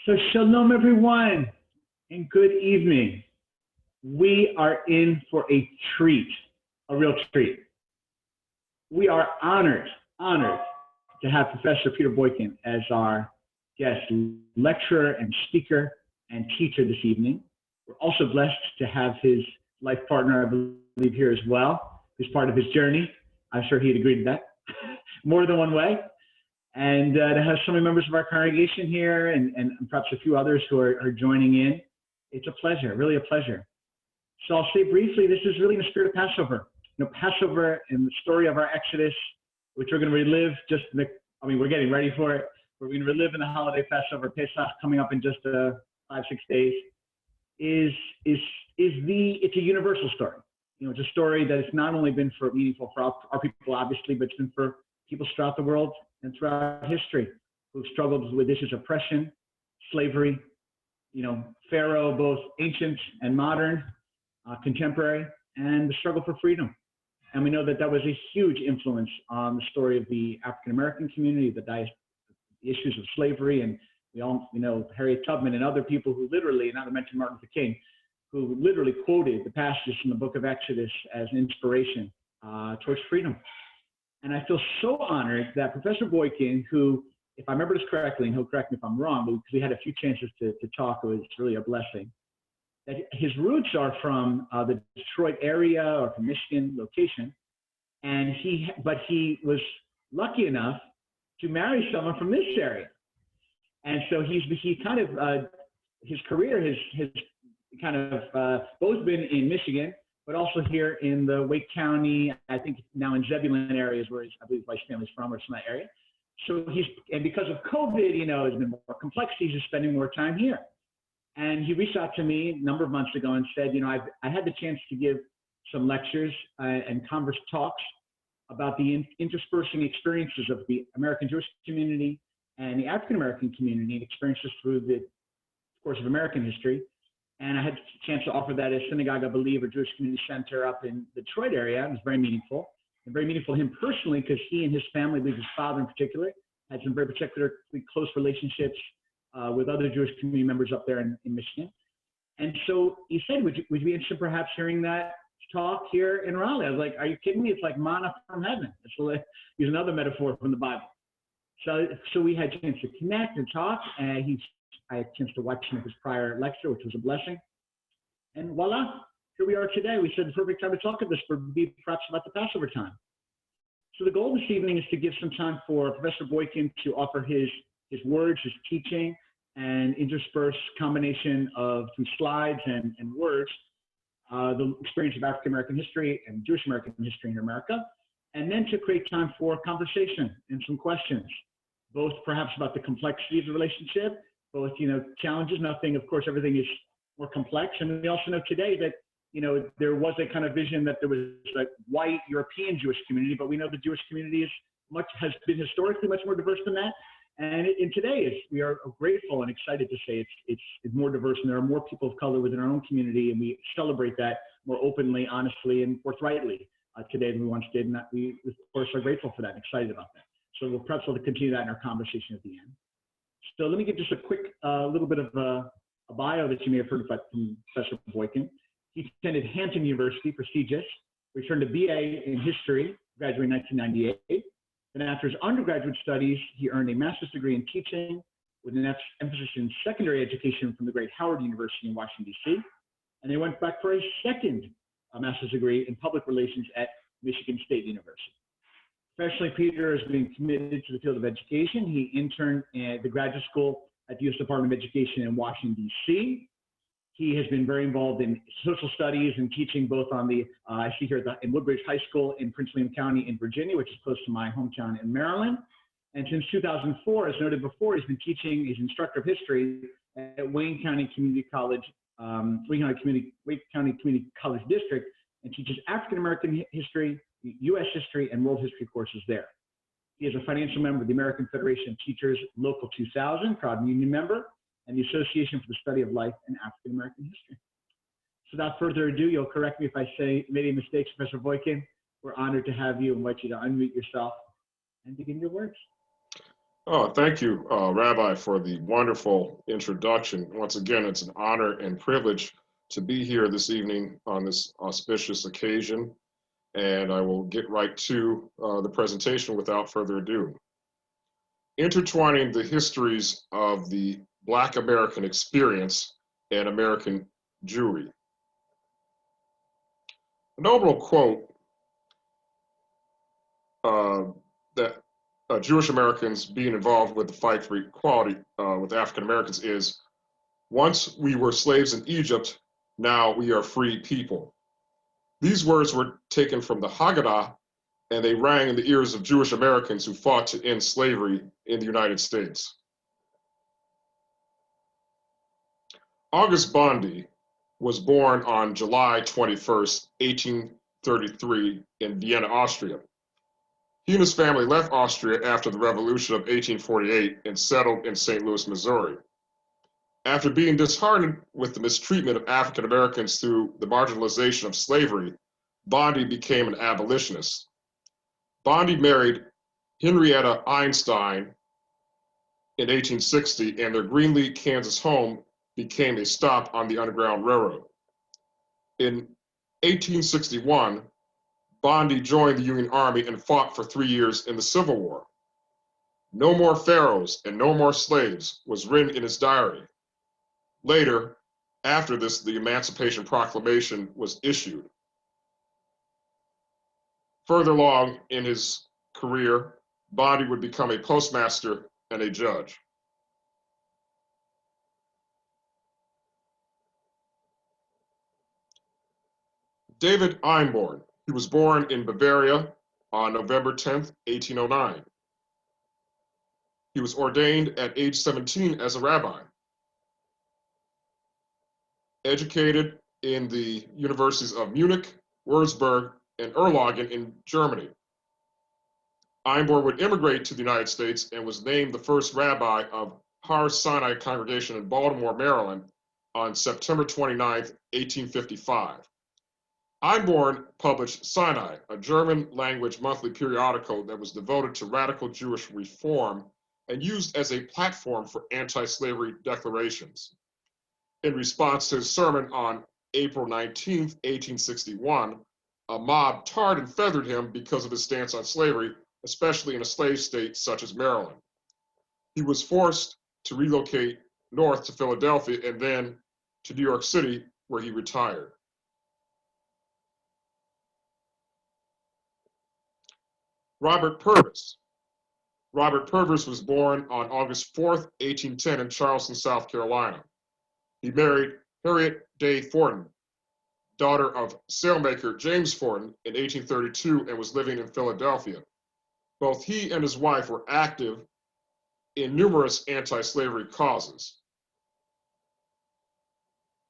So shalom everyone and good evening. We are in for a treat, a real treat. We are honored to have Professor Peter Boykin as our guest lecturer and speaker and teacher this evening. We're also blessed to have his life partner, I believe, here as well, who's part of his journey. I'm sure he'd agree to that more than one way. And to have so many members of our congregation here and perhaps a few others who are joining in. It's a pleasure, really a pleasure. So I'll say briefly, this is really in the spirit of Passover. You know, Passover and the story of our Exodus, which we're going to relive we're getting ready for it. We're going to relive in the holiday Passover, Pesach, coming up in just 5-6 days, it's a universal story. You know, it's a story that has not only been meaningful for our people, obviously, but it's been for people throughout the world and throughout history who've struggled with issues of oppression, slavery, Pharaoh, both ancient and modern, contemporary, and the struggle for freedom. And we know that was a huge influence on the story of the African-American community, the issues of slavery, and we all, Harriet Tubman and other people who literally, not to mention Martin Luther King, who literally quoted the passages from the book of Exodus as an inspiration towards freedom. And I feel so honored that Professor Boykin, who, if I remember this correctly, and he'll correct me if I'm wrong, because we had a few chances to talk, it was really a blessing, that his roots are from the Detroit area or from Michigan location, and but he was lucky enough to marry someone from this area. And so he kind of, his career has kind of both been in Michigan, but also here in the Wake County, I think now in Zebulon areas where I believe my family's from, or from that area. So and because of COVID, it's been more complexities, he's spending more time here. And he reached out to me a number of months ago and said, I had the chance to give some lectures and converse talks about the interspersing experiences of the American Jewish community and the African American community and experiences through the course of American history. And I had a chance to offer that at Synagogue, I believe, or Jewish Community Center up in the Detroit area. It was very meaningful. And very meaningful to him personally, because he and his family, his father in particular, had some very particularly close relationships with other Jewish community members up there in Michigan. And so he said, would you be interested perhaps hearing that talk here in Raleigh? I was like, are you kidding me? It's like manna from heaven. Use another metaphor from the Bible. So we had a chance to connect and talk, and I had a chance to watch some of his prior lecture, which was a blessing. And voila, here we are today. We said the perfect time to talk about this perhaps about the Passover time. So the goal this evening is to give some time for Professor Boykin to offer his words, his teaching, and intersperse combination of some slides and words, the experience of African American history and Jewish American history in America, and then to create time for conversation and some questions, both perhaps about the complexity of the relationship, both, challenges, of course, everything is more complex. And we also know today that, there was a kind of vision that there was a white European Jewish community, but we know the Jewish community has been historically much more diverse than that. And in today, we are grateful and excited to say it's more diverse, and there are more people of color within our own community, and we celebrate that more openly, honestly, and forthrightly today than we once did. And we, of course, are grateful for that and excited about that. So we'll perhaps continue that in our conversation at the end. So let me give just a quick little bit of a bio that you may have heard about from Professor Boykin. He attended Hampton University, prestigious, returned to BA in history, graduated in 1998. Then after his undergraduate studies, he earned a master's degree in teaching with an emphasis in secondary education from the great Howard University in Washington, D.C. And he went back for a second master's degree in public relations at Michigan State University. Professionally, Peter has been committed to the field of education. He interned at the graduate school at the U.S. Department of Education in Washington, D.C. He has been very involved in social studies and teaching both on I see here in Woodbridge High School in Prince William County in Virginia, which is close to my hometown in Maryland. And since 2004, as noted before, he's been teaching, he's instructor of history at Wayne County Community College, Wayne County Community College District, and teaches African American history, U.S. history, and world history courses there. He is a financial member of the American Federation of Teachers Local 2000, proud union member, and the Association for the Study of Life and African American History. So without further ado, you'll correct me if I say made any mistakes, Professor Boykin. We're honored to have you. I invite you to unmute yourself and begin your words. Oh, thank you, Rabbi, for the wonderful introduction. Once again, it's an honor and privilege to be here this evening on this auspicious occasion, and I will get right to the presentation without further ado. Intertwining the histories of the Black American experience and American Jewry. A notable quote that Jewish Americans being involved with the fight for equality with African Americans is, once we were slaves in Egypt, now we are free people. These words were taken from the Haggadah, and they rang in the ears of Jewish Americans who fought to end slavery in the United States. August Bondy was born on July 21st, 1833 in Vienna, Austria. He and his family left Austria after the Revolution of 1848 and settled in St. Louis, Missouri. After being disheartened with the mistreatment of African Americans through the marginalization of slavery, Bondy became an abolitionist. Bondy married Henrietta Einstein in 1860, and their Greenlee, Kansas home became a stop on the Underground Railroad. In 1861, Bondy joined the Union Army and fought for 3 years in the Civil War. "No more pharaohs and no more slaves" was written in his diary. Later, after this, the Emancipation Proclamation was issued. Further along in his career, Bondy would become a postmaster and a judge. David Einborn. He was born in Bavaria on November 10th, 1809. He was ordained at age 17 as a rabbi. Educated in the universities of Munich, Würzburg, and Erlangen in Germany. Einborn would immigrate to the United States and was named the first rabbi of Har Sinai congregation in Baltimore, Maryland on September 29, 1855. Einborn published Sinai, a German language monthly periodical that was devoted to radical Jewish reform and used as a platform for anti-slavery declarations. In response to his sermon on April 19, 1861, a mob tarred and feathered him because of his stance on slavery, especially in a slave state such as Maryland. He was forced to relocate north to Philadelphia and then to New York City, where he retired. Robert Purvis. Robert Purvis was born on August 4th, 1810 in Charleston, South Carolina. He married Harriet Day Fortin, daughter of sailmaker James Fortin, in 1832 and was living in Philadelphia. Both he and his wife were active in numerous anti-slavery causes.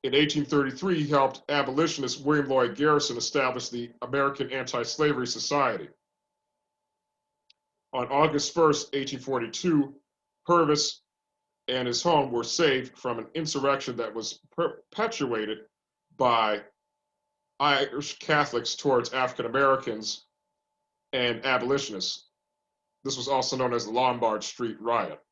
In 1833, he helped abolitionist William Lloyd Garrison establish the American Anti-Slavery Society. On August 1st, 1842, Purvis and his home were saved from an insurrection that was perpetuated by Irish Catholics towards African Americans and abolitionists. This was also known as the Lombard Street Riot.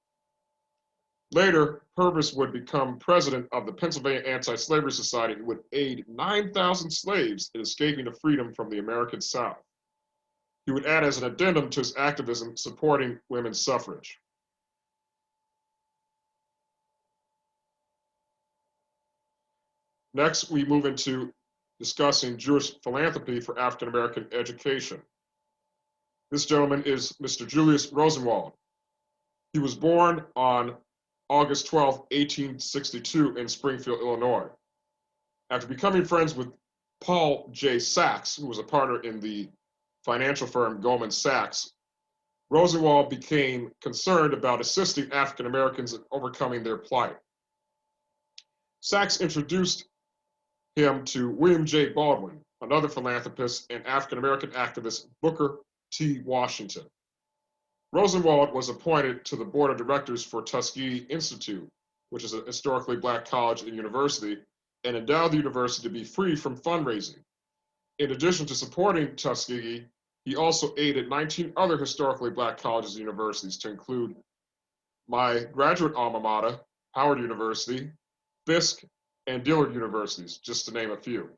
Later, Purvis would become president of the Pennsylvania Anti-Slavery Society and would aid 9,000 slaves in escaping to freedom from the American South. He would add as an addendum to his activism supporting women's suffrage. Next, we move into discussing Jewish philanthropy for African American education. This gentleman is Mr. Julius Rosenwald. He was born on August 12, 1862 in Springfield, Illinois. After becoming friends with Paul J. Sachs, who was a partner in the financial firm Goldman Sachs, Rosenwald became concerned about assisting African Americans in overcoming their plight. Sachs introduced him to William J. Baldwin, another philanthropist, and African American activist Booker T. Washington. Rosenwald was appointed to the board of directors for Tuskegee Institute, which is a historically Black college and university, and endowed the university to be free from fundraising. In addition to supporting Tuskegee, he also aided 19 other historically Black colleges and universities, to include my graduate alma mater, Howard University, Fisk, and Dillard Universities, just to name a few.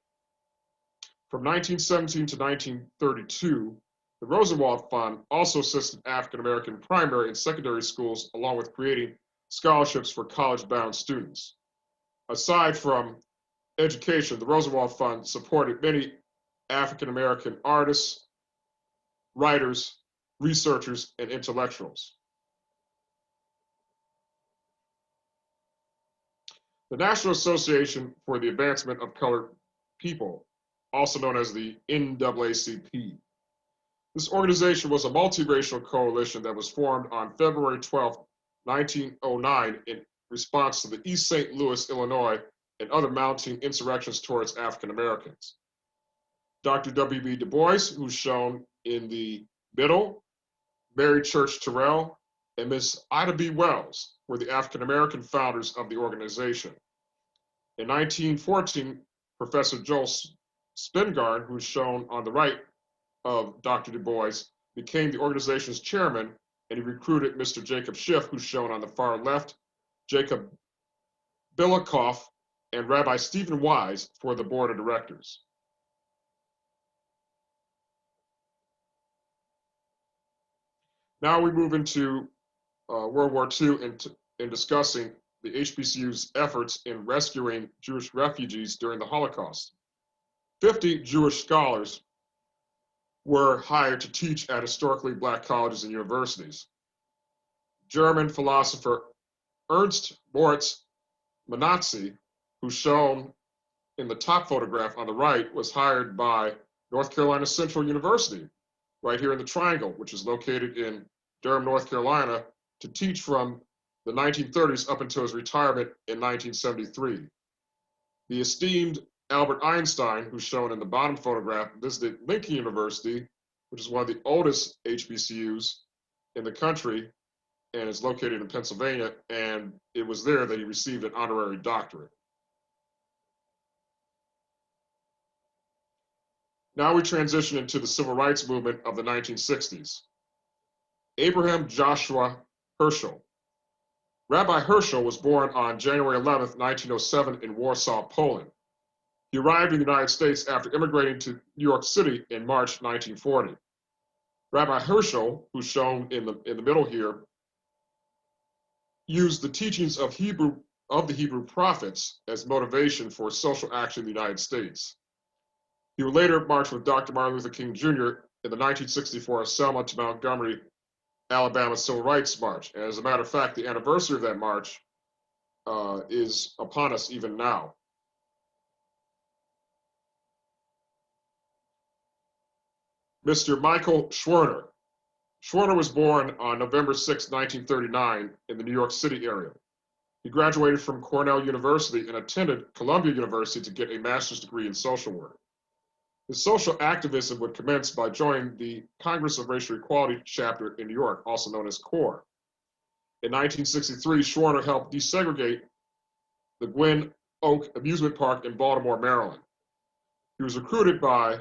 From 1917 to 1932, the Rosenwald Fund also assisted African American primary and secondary schools, along with creating scholarships for college-bound students. Aside from education, the Rosenwald Fund supported many African American artists, writers, researchers, and intellectuals. The National Association for the Advancement of Colored People, also known as the NAACP. This organization was a multiracial coalition that was formed on February 12, 1909 in response to the East St. Louis, Illinois, and other mounting insurrections towards African Americans. Dr. W.B. Du Bois, who's shown in the middle, Mary Church Terrell, and Miss Ida B. Wells were the African American founders of the organization. In 1914, Professor Joel Spingarn, who's shown on the right of Dr. Du Bois, became the organization's chairman, and he recruited Mr. Jacob Schiff, who's shown on the far left, Jacob Bilikoff, and Rabbi Stephen Wise for the board of directors. Now we move into World War II in discussing the HBCU's efforts in rescuing Jewish refugees during the Holocaust. 50 Jewish scholars were hired to teach at historically Black colleges and universities. German philosopher Ernst Moritz Menatze, who's shown in the top photograph on the right, was hired by North Carolina Central University, right here in the triangle, which is located in Durham, North Carolina, to teach from the 1930s up until his retirement in 1973. The esteemed Albert Einstein, who's shown in the bottom photograph, visited Lincoln University, which is one of the oldest HBCUs in the country and is located in Pennsylvania, and it was there that he received an honorary doctorate. Now we transition into the civil rights movement of the 1960s. Abraham Joshua Herschel. Rabbi Herschel was born on January 11, 1907 in Warsaw, Poland. He arrived in the United States after immigrating to New York City in March 1940. Rabbi Herschel, who's shown in the middle here, used the teachings of the Hebrew prophets as motivation for social action in the United States. He would later march with Dr. Martin Luther King Jr. in the 1964 Selma to Montgomery, Alabama Civil Rights March. And as a matter of fact, the anniversary of that march is upon us even now. Mr. Michael Schwerner. Schwerner was born on November 6, 1939 in the New York City area. He graduated from Cornell University and attended Columbia University to get a master's degree in social work. His social activism would commence by joining the Congress of Racial Equality chapter in New York, also known as CORE. In 1963, Schwerner helped desegregate the Gwynn Oak Amusement Park in Baltimore, Maryland. He was recruited by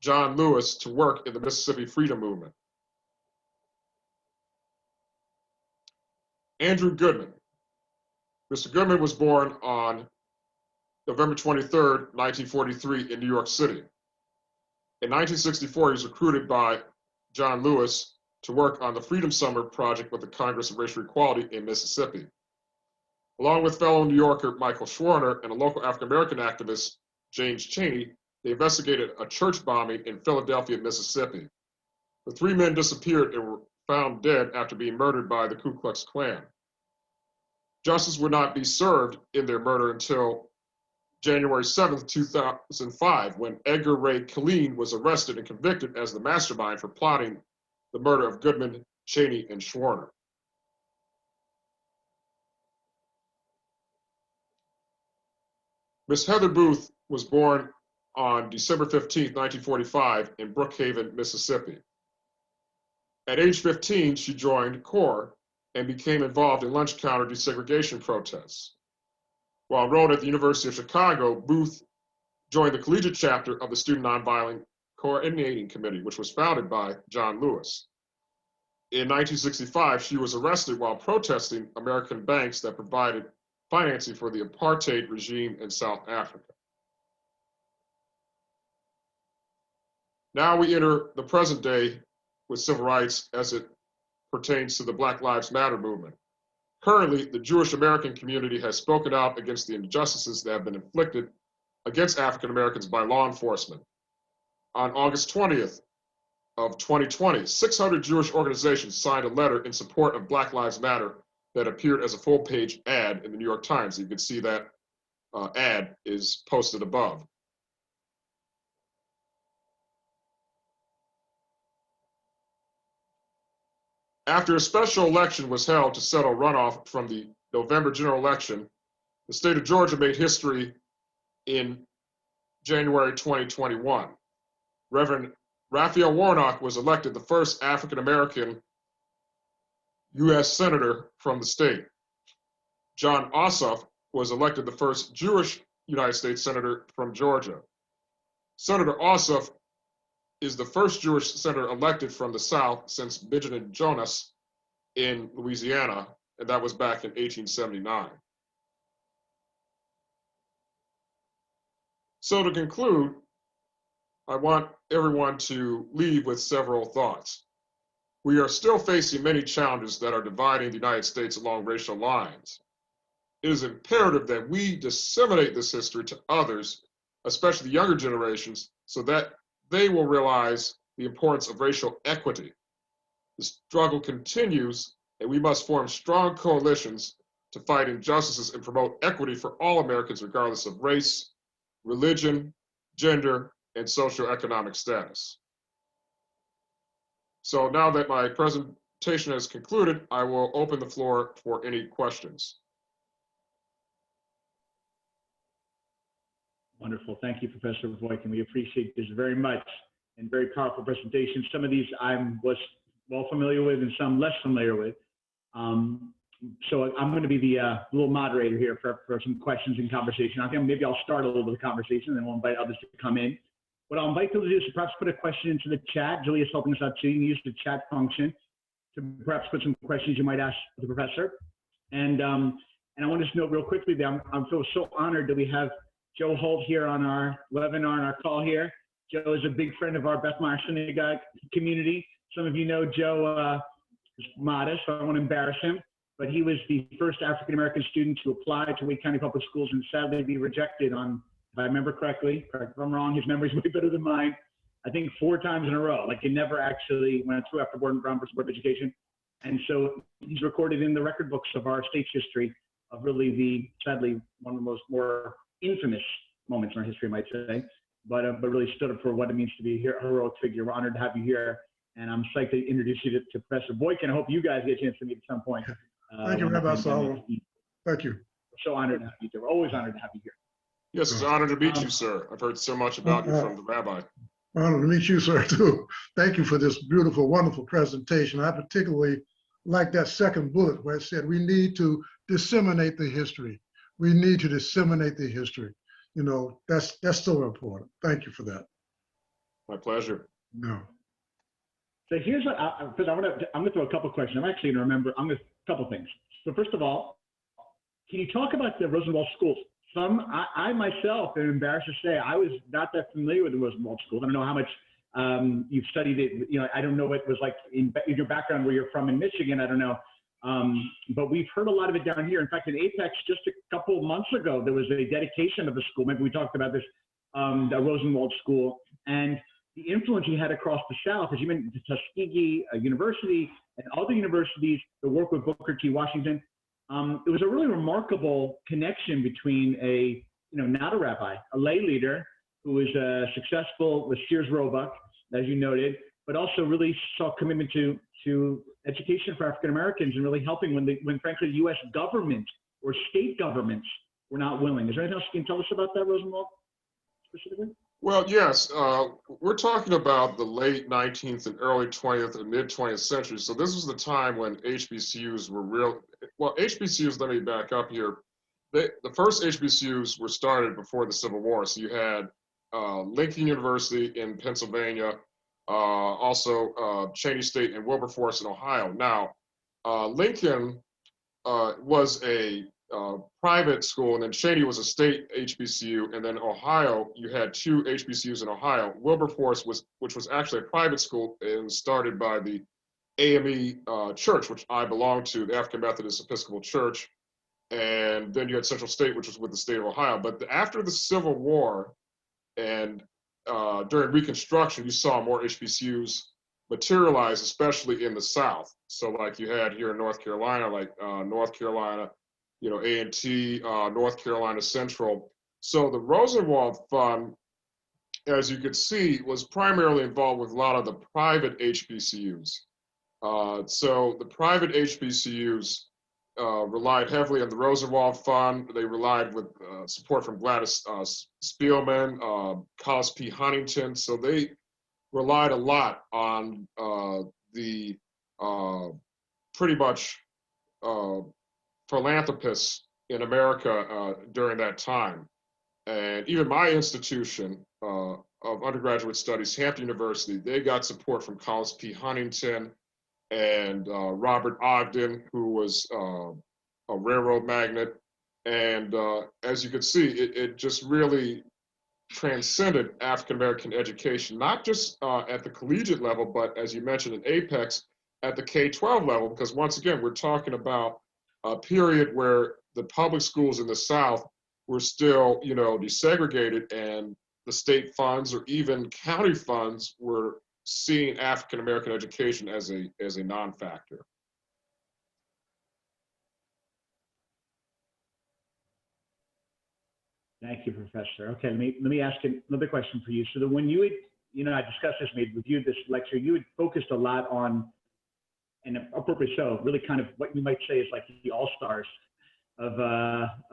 John Lewis to work in the Mississippi Freedom Movement. Andrew Goodman. Mr. Goodman was born on November 23, 1943 in New York City. In 1964, he was recruited by John Lewis to work on the Freedom Summer Project with the Congress of Racial Equality in Mississippi. Along with fellow New Yorker Michael Schwerner and a local African-American activist, James Chaney, they investigated a church bombing in Philadelphia, Mississippi. The three men disappeared and were found dead after being murdered by the Ku Klux Klan. Justice would not be served in their murder until January 7, 2005, when Edgar Ray Killeen was arrested and convicted as the mastermind for plotting the murder of Goodman, Chaney, and Schwerner. Miss Heather Booth was born on December 15, 1945 in Brookhaven, Mississippi. At age 15, she joined CORE and became involved in lunch counter desegregation protests. While enrolled at the University of Chicago, Booth joined the collegiate chapter of the Student Nonviolent Coordinating Committee, which was founded by John Lewis. In 1965, she was arrested while protesting American banks that provided financing for the apartheid regime in South Africa. Now we enter the present day with civil rights as it pertains to the Black Lives Matter movement. Currently, the Jewish American community has spoken out against the injustices that have been inflicted against African Americans by law enforcement. On August 20th of 2020, 600 Jewish organizations signed a letter in support of Black Lives Matter that appeared as a full-page ad in the New York Times. You can see that ad is posted above. After a special election was held to settle runoff from the November general election, the state of Georgia made history in January 2021. Reverend Raphael Warnock was elected the first African-American U.S. Senator from the state. John Ossoff was elected the first Jewish United States Senator from Georgia. Senator Ossoff is the first Jewish senator elected from the South since Benjamin Jonas in Louisiana, and that was back in 1879. So to conclude, I want everyone to leave with several thoughts. We are still facing many challenges that are dividing the United States along racial lines. It is imperative that we disseminate this history to others, especially the younger generations, so that they will realize the importance of racial equity. The struggle continues, and we must form strong coalitions to fight injustices and promote equity for all Americans, regardless of race, religion, gender, and socioeconomic status. So now that my presentation has concluded, I will open the floor for any questions. Wonderful. Thank you, Professor Boykin. We appreciate this very much and very powerful presentation. Some of these I was well familiar with and some less familiar with. So I'm going to be the little moderator here for some questions and conversation. I think maybe I'll start a little bit of conversation and then we'll invite others to come in. What I'll invite people to do is to perhaps put a question into the chat. Julius helping us out too. You can use the chat function to perhaps put some questions you might ask the professor. And I want to just note real quickly that I'm so honored that we have Joe Holt here on our webinar and our call here. Joe is a big friend of our Beth Meyer Synagogue community. Some of you know Joe is modest, so I don't want to embarrass him, but he was the first African-American student to apply to Wake County Public Schools and sadly be rejected on, if I remember correctly, correct if I'm wrong, his memory's way better than mine, I think 4 times in a row. Like he never actually went through after Board of Education. And so he's recorded in the record books of our state's history of really sadly, one of the most more infamous moments in our history, I might say, but really stood up for what it means to be a heroic figure. We're honored to have you here, and I'm psyched to introduce you to Professor Boykin. I hope you guys get a chance to meet at some point. Thank you, Rabbi Salo. Thank you. We're so honored to have you here. We're always honored to have you here. Yes, it's an honor to meet you, sir. I've heard so much about you from the rabbi. Honored to meet you, sir, too. Thank you for this beautiful, wonderful presentation. I particularly like that second bullet where it said we need to disseminate the history. We need to disseminate the history. You know, that's so important. Thank you for that. My pleasure. No. So here's what, because I'm gonna throw a couple questions. I'm actually gonna remember, I'm gonna, a couple things. So first of all, can you talk about the Rosenwald schools? I myself am embarrassed to say I was not that familiar with the Rosenwald schools. I don't know how much you've studied it. You know, I don't know what it was like in your background where you're from in Michigan. I don't know. But we've heard a lot of it down here. In fact, in Apex, just a couple of months ago, there was a dedication of the school. Maybe we talked about this, the Rosenwald School, and the influence he had across the South, as you mentioned, the Tuskegee University and other universities, the work with Booker T. Washington. It was a really remarkable connection between a, not a rabbi, a lay leader who was successful with Sears Roebuck, as you noted, but also really saw commitment to education for African Americans and really helping when frankly the U.S. government or state governments were not willing. Is there anything else you can tell us about that, Rosenwald, specifically? Well, yes, we're talking about the late 19th and early 20th and mid 20th century. So this was the time when HBCUs were real. Well, HBCUs, let me back up here. The first HBCUs were started before the Civil War. So you had Lincoln University in Pennsylvania, also Cheney State and Wilberforce in Ohio. Now, Lincoln was a private school, and then Cheney was a state HBCU, and then Ohio, you had 2 HBCUs in Ohio. Wilberforce which was actually a private school, and started by the AME Church, which I belong to, the African Methodist Episcopal Church. And then you had Central State, which was with the state of Ohio. But after the Civil War and during Reconstruction, you saw more HBCUs materialize, especially in the South. So like you had here in North Carolina, like North Carolina, A&T, North Carolina Central. So the Rosenwald Fund, as you could see, was primarily involved with a lot of the private HBCUs. So the private HBCUs relied heavily on the Rosenwald Fund. They relied with support from Gladys Spielman, Collis P. Huntington. So they relied a lot on the pretty much philanthropists in America during that time. And even my institution of undergraduate studies, Hampton University, they got support from Collis P. Huntington and Robert Ogden, who was a railroad magnate. And as you can see, it just really transcended African-American education, not just at the collegiate level, but as you mentioned in Apex, at the K-12 level, because once again, we're talking about a period where the public schools in the South were still, desegregated, and the state funds or even county funds were seeing African-American education as a non-factor. Thank you, Professor. Okay, let me ask you another question for you. So that when you had, I discussed this, reviewed this lecture, you had focused a lot on, and appropriately so, really kind of what you might say is like the all-stars of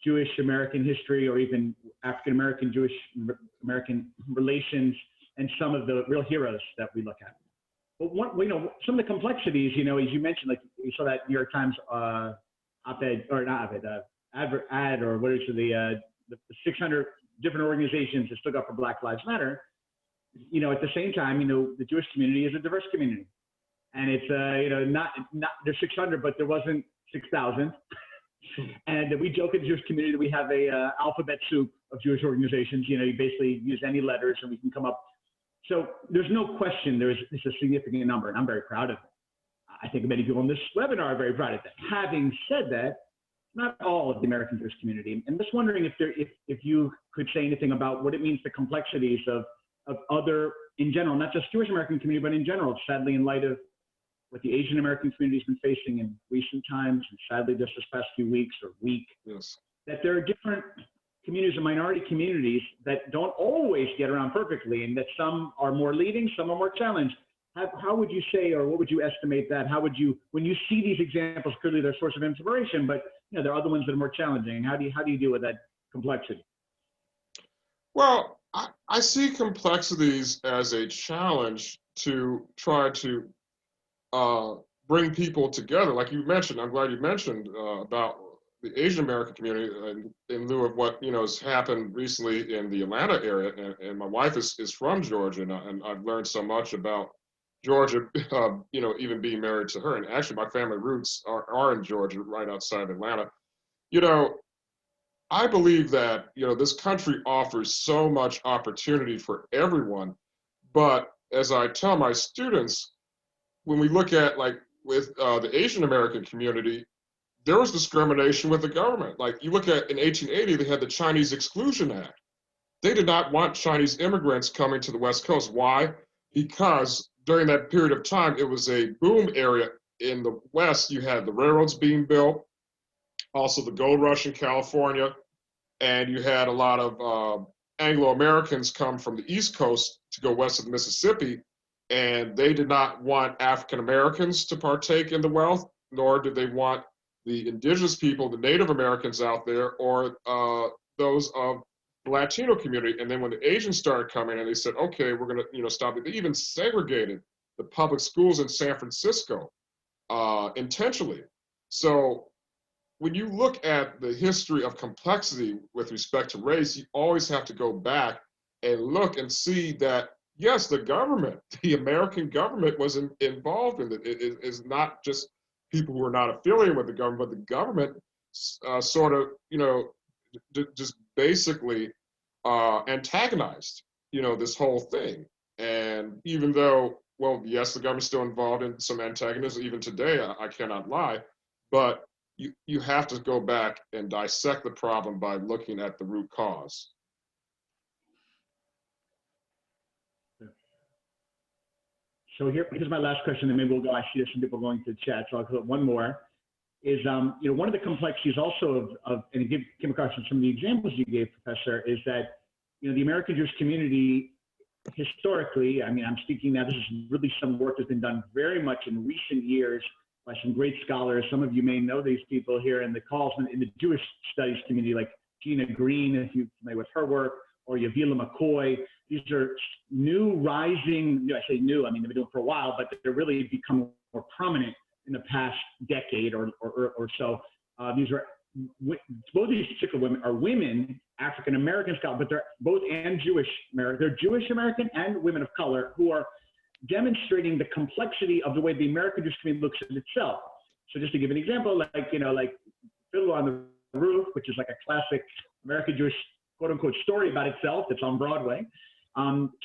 Jewish American history, or even African American Jewish American relations, and some of the real heroes that we look at. But some of the complexities, as you mentioned, like you saw that New York Times op-ed, or not op-ed, ad, or what is it, the 600 different organizations that stood up for Black Lives Matter. At the same time, the Jewish community is a diverse community, and it's not there's 600, but there wasn't 6,000. And we joke in the Jewish community that we have a alphabet soup of Jewish organizations. You basically use any letters and we can come up. So there's no question it's a significant number, and I'm very proud of it. I think many people in this webinar are very proud of that. Having said that, not all of the American Jewish community. I'm just wondering if you could say anything about what it means, the complexities of other, in general, not just Jewish American community, but in general, sadly, in light of what the Asian American community has been facing in recent times, and sadly just this past few weeks or week, yes, that there are different communities and minority communities that don't always get around perfectly, and that some are more leading, some are more challenged. How would you say, or what would you estimate that? How would you, when you see these examples, clearly they're a source of inspiration, but there are other ones that are more challenging. How do you deal with that complexity? Well, I see complexities as a challenge to try to bring people together. Like you mentioned, I'm glad you mentioned about the Asian American community in lieu of what has happened recently in the Atlanta area. And my wife is from Georgia, and I've learned so much about Georgia, even being married to her. And actually, my family roots are in Georgia, right outside Atlanta. I believe that this country offers so much opportunity for everyone, but as I tell my students, when we look at with the Asian American community, there was discrimination with the government. Like you look at in 1880, they had the Chinese Exclusion Act. They did not want Chinese immigrants coming to the West Coast. Why? Because during that period of time, it was a boom area in the West. You had the railroads being built, also the gold rush in California, and you had a lot of Anglo-Americans come from the East Coast to go west of the Mississippi, and they did not want African Americans to partake in the wealth, nor did they want the indigenous people, the Native Americans out there, or those of the Latino community. And then when the Asians started coming in, they said, okay, we're going to stop it. They even segregated the public schools in San Francisco intentionally. So when you look at the history of complexity with respect to race, you always have to go back and look and see that Yes, the government, the American government was involved in it. It is not just people who are not affiliated with the government, but the government sort of, just basically antagonized, this whole thing. And even though, well, yes, the government's still involved in some antagonism, even today, I cannot lie, but you have to go back and dissect the problem by looking at the root cause. So here's my last question, and maybe we'll go. I see there's some people going to the chat, so I'll put one more. Is one of the complexities also of and it came across in some of the examples you gave, Professor, is that the American Jewish community historically, I mean, I'm speaking now, this is really some work that's been done very much in recent years by some great scholars. Some of you may know these people here in the calls in the Jewish studies community, like Gina Green, if you're familiar with her work, or Yavila McCoy. These are new rising, I say new, I mean, they've been doing it for a while, but they're really becoming more prominent in the past decade or so. These are, both these particular women are women, African American scholars, but they're both and Jewish American. They're Jewish American and women of color who are demonstrating the complexity of the way the American Jewish community looks at itself. So just to give an example, like Fiddler on the Roof, which is like a classic American Jewish quote unquote story about itself that's on Broadway,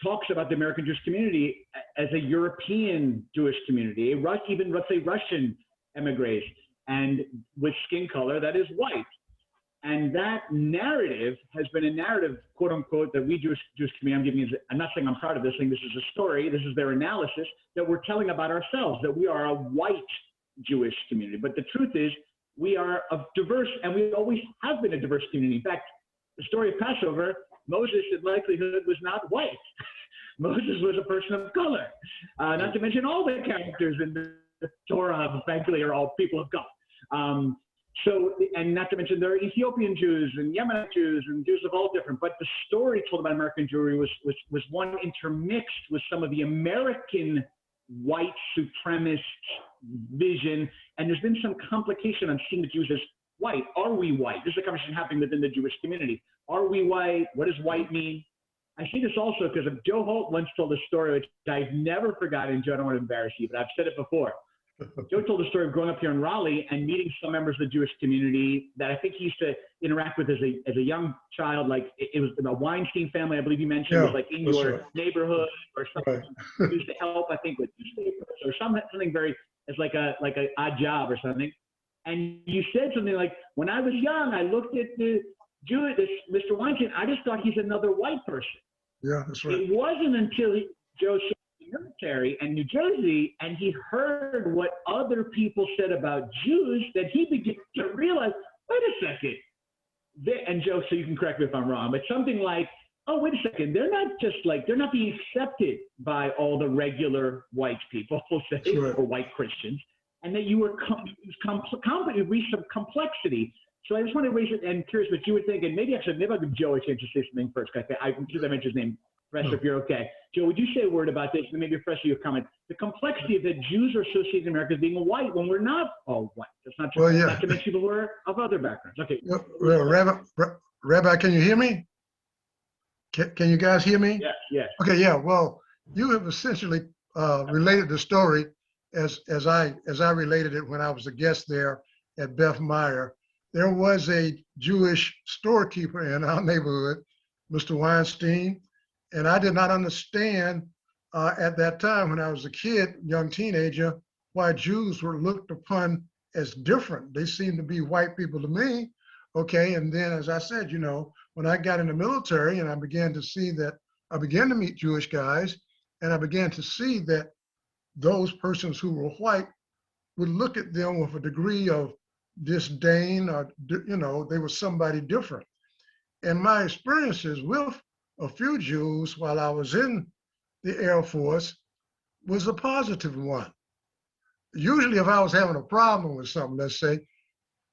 talks about the American Jewish community as a European Jewish community, even let's say Russian emigres, and with skin color that is white. And that narrative has been a narrative, quote unquote, that we Jewish community, I'm not saying I'm proud of this thing, this is a story, this is their analysis, that we're telling about ourselves, that we are a white Jewish community. But the truth is, we are a diverse, and we always have been a diverse community. In fact, the story of Passover, Moses in likelihood was not white. Moses was a person of color. Not to mention all the characters in the Torah, thankfully, are all people of God. And not to mention there are Ethiopian Jews and Yemenite Jews and Jews of all different, but the story told about American Jewry was one intermixed with some of the American white supremacist vision. And there's been some complication on seeing the Jews as white. Are we white? This is a conversation happening within the Jewish community. Are we white? What does white mean? I see this also because Joe Holt once told a story which I've never forgotten. Joe, I don't want to embarrass you, but I've said it before. Joe told the story of growing up here in Raleigh and meeting some members of the Jewish community that I think he used to interact with as a young child. Like it was a Weinstein family, I believe you mentioned, was like in your neighborhood or something. Right. Used to help, I think, with newspapers or something very as like a odd job or something. And you said something like, when I was young, I looked at this Mr. Weinstein, I just thought he's another white person. Yeah, that's right. It wasn't until Joe showed the military and New Jersey, and he heard what other people said about Jews, that he began to realize, wait a second. And Joe, so you can correct me if I'm wrong, but something like, oh, wait a second, they're not being accepted by all the regular white people, say, right, or white Christians. And that you were reached some complexity. So I just want to raise it and curious what you would think, and maybe I'll give Joe a chance to say something first. I mentioned his name, Professor, if you're okay. Joe, would you say a word about this, and maybe Professor, your comment? The complexity that Jews are associated in America as being white when we're not all white. That's not true. Not to mention people who are of other backgrounds. Okay. Well, Rabbi, can you hear me? Can you guys hear me? Yes. Yes. Okay. Yeah. Well, you have essentially related the story as I related it when I was a guest there at Beth Meyer. There was a Jewish storekeeper in our neighborhood, Mr. Weinstein, and I did not understand at that time when I was a kid, young teenager, why Jews were looked upon as different. They seemed to be white people to me, okay? And then, as I said, when I got in the military and I began to meet Jewish guys, and I began to see that those persons who were white would look at them with a degree of disdain, or they were somebody different. And my experiences with a few Jews while I was in the Air Force was a positive one. Usually if I was having a problem with something, let's say,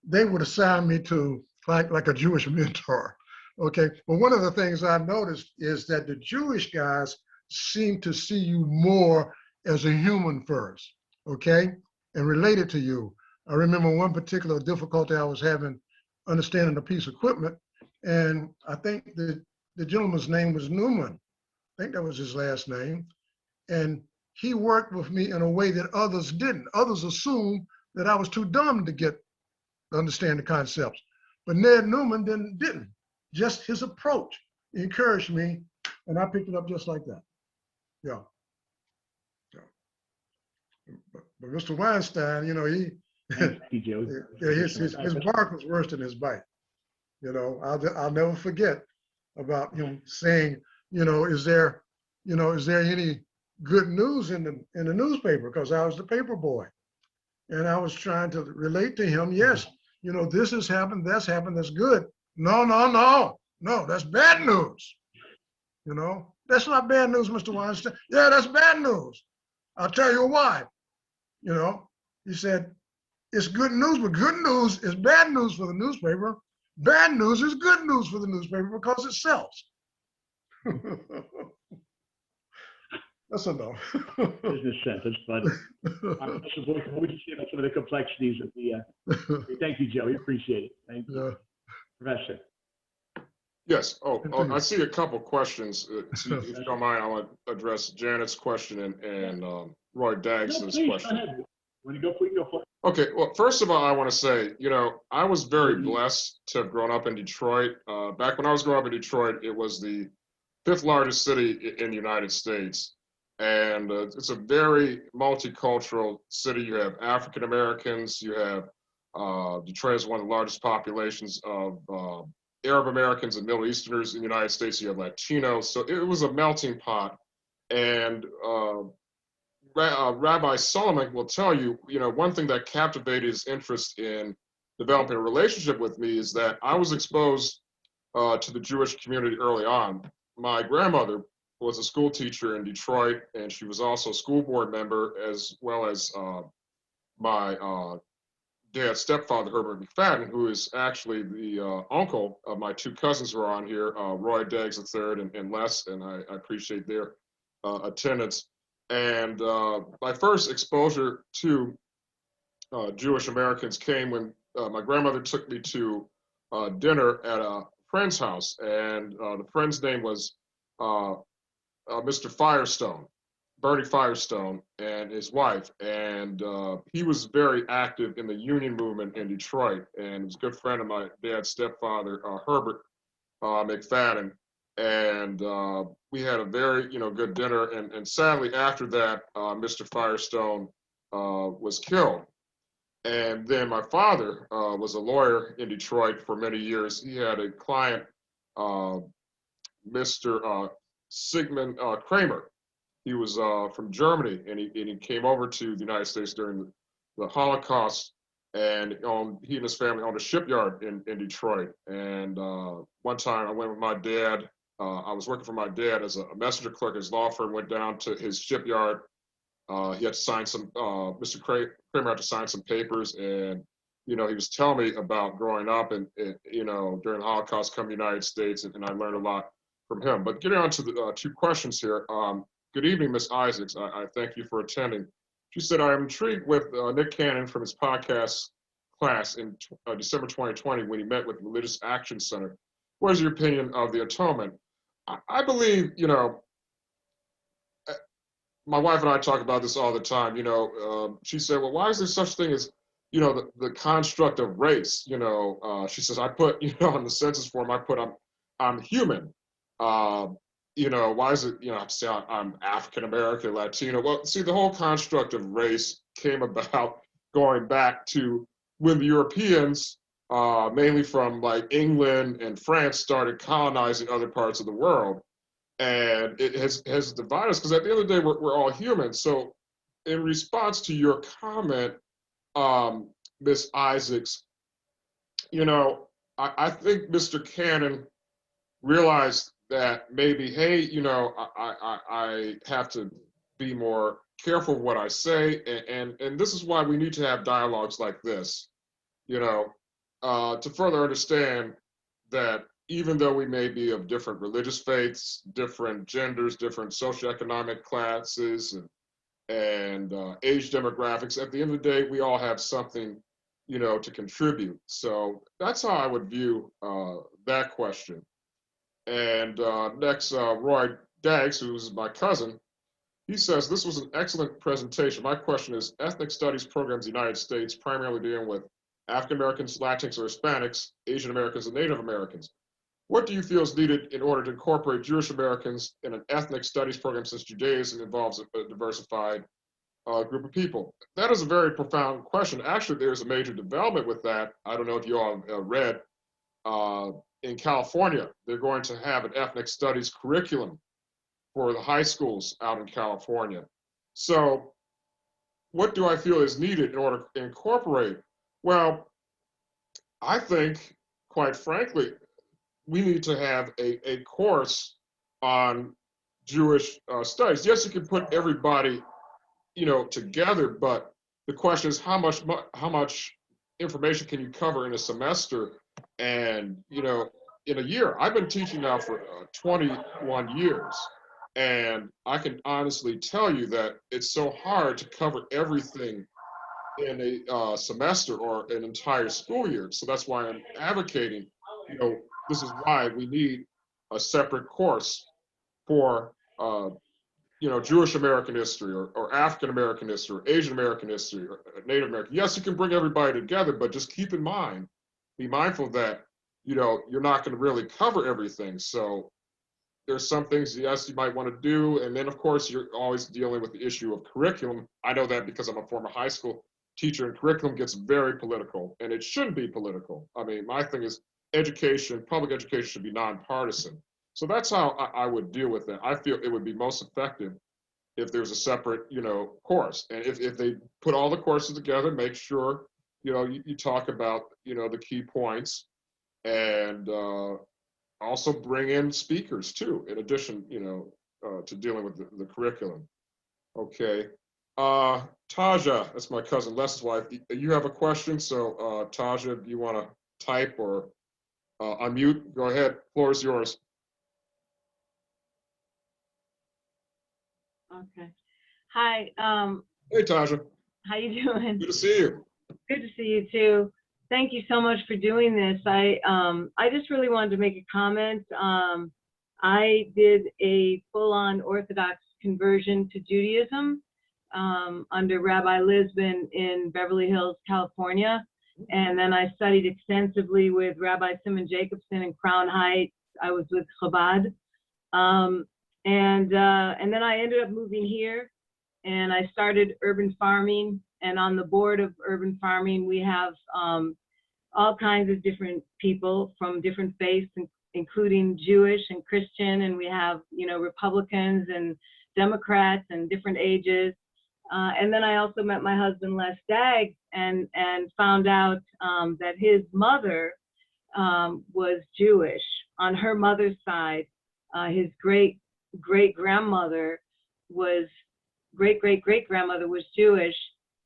they would assign me to like a Jewish mentor, okay? But one of the things I noticed is that the Jewish guys seem to see you more as a human first, okay? And related to you. I remember one particular difficulty I was having understanding a piece of equipment, and I think the gentleman's name was Newman. I think that was his last name. And he worked with me in a way that others didn't. Others assumed that I was too dumb to understand the concepts. But Ned Newman didn't. Just his approach encouraged me, and I picked it up just like that. Yeah. But Mr. Weinstein, you know, his bark was worse than his bite. You know, I'll never forget about him saying, you know, is there any good news in the newspaper? Because I was the paper boy, and I was trying to relate to him. Yes, you know, this has happened, that's good. No, that's bad news. You know, that's not bad news, Mr. Weinstein. Yeah, that's bad news. I'll tell you why. You know, he said, it's good news, but good news is bad news for the newspaper. Bad news is good news for the newspaper because it sells. That's enough. Business sense, that's funny. Mr. Boykin, what would you say about some of the complexities of the, thank you, Joe, we appreciate it. Thank you. Yeah. Professor. Yes. Oh, I see a couple questions. So if you don't mind, I want to address Janet's question and Roy Daggs' question. Go ahead. When you go, please go for it. Okay. Well, first of all, I want to say, you know, I was very blessed to have grown up in Detroit. Back when I was growing up in Detroit, it was the 5th largest city in the United States. And it's a very multicultural city. You have African Americans. You have Detroit has one of the largest populations of Arab Americans and Middle Easterners in the United States. You have Latinos. So it was a melting pot. And Rabbi Solomon will tell you, you know, one thing that captivated his interest in developing a relationship with me is that I was exposed to the Jewish community early on. My grandmother was a school teacher in Detroit, and she was also a school board member, as well as my dad's stepfather, Herbert McFadden, who is actually the uncle of my 2 cousins who are on here, Roy Daggs III and Les, and I appreciate their attendance. And my first exposure to Jewish Americans came when my grandmother took me to dinner at a friend's house, and the friend's name was Mr. Firestone, Bernie Firestone, and his wife. And he was very active in the union movement in Detroit, and he was a good friend of my dad's stepfather, Herbert McFadden. And we had a very, you know, good dinner. And sadly, after that, Mr. Firestone was killed. And then my father was a lawyer in Detroit for many years. He had a client, Mr. Sigmund Kramer. He was from Germany, and he came over to the United States during the Holocaust, and he and his family owned a shipyard in Detroit. And one time I went with my dad. I was working for my dad as a messenger clerk at his law firm, went down to his shipyard. He had to sign some, Mr. Kramer had to sign some papers, and, you know, he was telling me about growing up and you know, during the Holocaust, coming to the United States, and I learned a lot from him. But getting on to the 2 questions here. Good evening, Ms. Isaacs. I thank you for attending. She said, I am intrigued with Nick Cannon from his podcast class in December 2020 when he met with Religious Action Center. What is your opinion of the atonement? I believe, you know, my wife and I talk about this all the time. You know, she said, well, why is there such thing as, you know, the construct of race? You know, she says, I put, you know, on the census form, I put I'm human. You know, why is it, you know, I say I'm African American, Latino? Well, see, the whole construct of race came about going back to when the Europeans, mainly from like England and France, started colonizing other parts of the world. And it has divided us, because at the end of the day, we're all human. So in response to your comment, Ms. Isaacs, you know, I think Mr. Cannon realized that maybe, hey, you know, I have to be more careful what I say, and this is why we need to have dialogues like this, you know, to further understand that even though we may be of different religious faiths, different genders, different socioeconomic classes, and age demographics, at the end of the day, we all have something, you know, to contribute. So that's how I would view that question. And next, Roy Daggs, who's my cousin, he says, this was an excellent presentation. My question is, ethnic studies programs in the United States primarily dealing with African Americans, Latinx, or Hispanics, Asian Americans, and Native Americans. What do you feel is needed in order to incorporate Jewish Americans in an ethnic studies program, since Judaism involves a diversified group of people? That is a very profound question. Actually, there's a major development with that. I don't know if you all have read. In California, they're going to have an ethnic studies curriculum for the high schools out in California. So what do I feel is needed in order to incorporate? Well, I think, quite frankly, we need to have a course on Jewish studies. Yes, you can put everybody, together, but the question is how much information can you cover in a semester and, in a year? I've been teaching now for 21 years, and I can honestly tell you that it's so hard to cover everything in a semester or an entire school year. So that's why I'm advocating, this is why we need a separate course for, Jewish American history or African American history or Asian American history or Native American. Yes, you can bring everybody together, but just keep in mind, be mindful that, you're not going to really cover everything. So there's some things, yes, you might want to do. And then, of course, you're always dealing with the issue of curriculum. I know that because I'm a former high school teacher, and curriculum gets very political, and it shouldn't be political. I mean, my thing is education, public education should be nonpartisan. So that's how I would deal with it. I feel it would be most effective if there's a separate, course. And if they put all the courses together, make sure, you talk about, the key points, and also bring in speakers too, in addition, to dealing with the curriculum. Okay. Taja, that's my cousin Les's wife. You have a question, so Taja, do you want to type or unmute? Go ahead. Floor is yours. Okay. Hi. Hey, Taja. How you doing? Good to see you. Good to see you too. Thank you so much for doing this. I just really wanted to make a comment. I did a full-on Orthodox conversion to Judaism under Rabbi Lisbon in Beverly Hills, California. And then I studied extensively with Rabbi Simon Jacobson in Crown Heights. I was with Chabad. And then I ended up moving here, and I started urban farming. And on the board of urban farming, we have all kinds of different people from different faiths, including Jewish and Christian. And we have, Republicans and Democrats and different ages. And then I also met my husband, Les Daggs, and found out that his mother was Jewish. On her mother's side, his great-grandmother was great-great-great-grandmother was Jewish,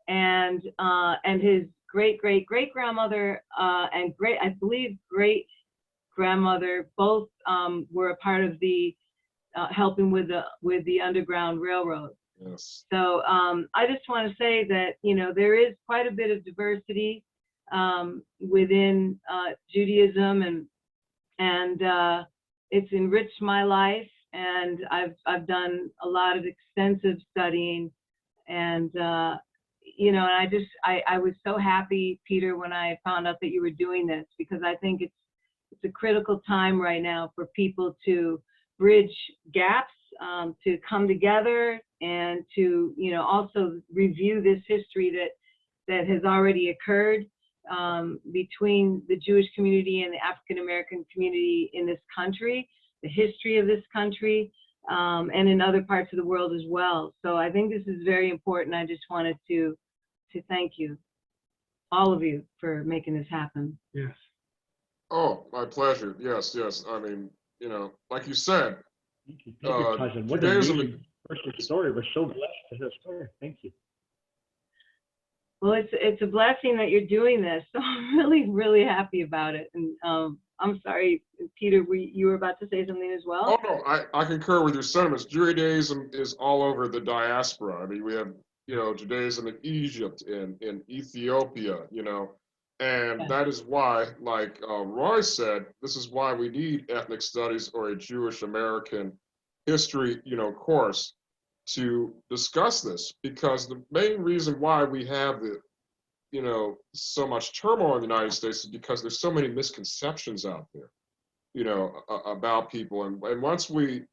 and his great-great-great-grandmother and I believe great-grandmother both were a part of the helping with the Underground Railroad. Yes. So I just want to say that there is quite a bit of diversity within Judaism, and it's enriched my life. And I've done a lot of extensive studying, and and I was so happy, Peter, when I found out that you were doing this, because I think it's a critical time right now for people to bridge gaps, to come together, and to also review this history that has already occurred between the Jewish community and the African American community in this country, the history of this country, and in other parts of the world as well. So I think this is very important. I just wanted to thank you, all of you, for making this happen. Yes. Oh, my pleasure. Yes, yes. I mean, like you said, Thank you. Thank you, Taja. What an amazing personal story. We're so blessed to hear a story. Thank you. Well, it's a blessing that you're doing this. So I'm really, really happy about it. And I'm sorry, Peter, you were about to say something as well? Oh, no, I concur with your sentiments. Judaism is all over the diaspora. I mean, we have, Judaism in Egypt and in Ethiopia, and that is why, like Roy said, this is why we need ethnic studies or a Jewish American history, course to discuss this, because the main reason why we have so much turmoil in the United States is because there's so many misconceptions out there, about people. And once we,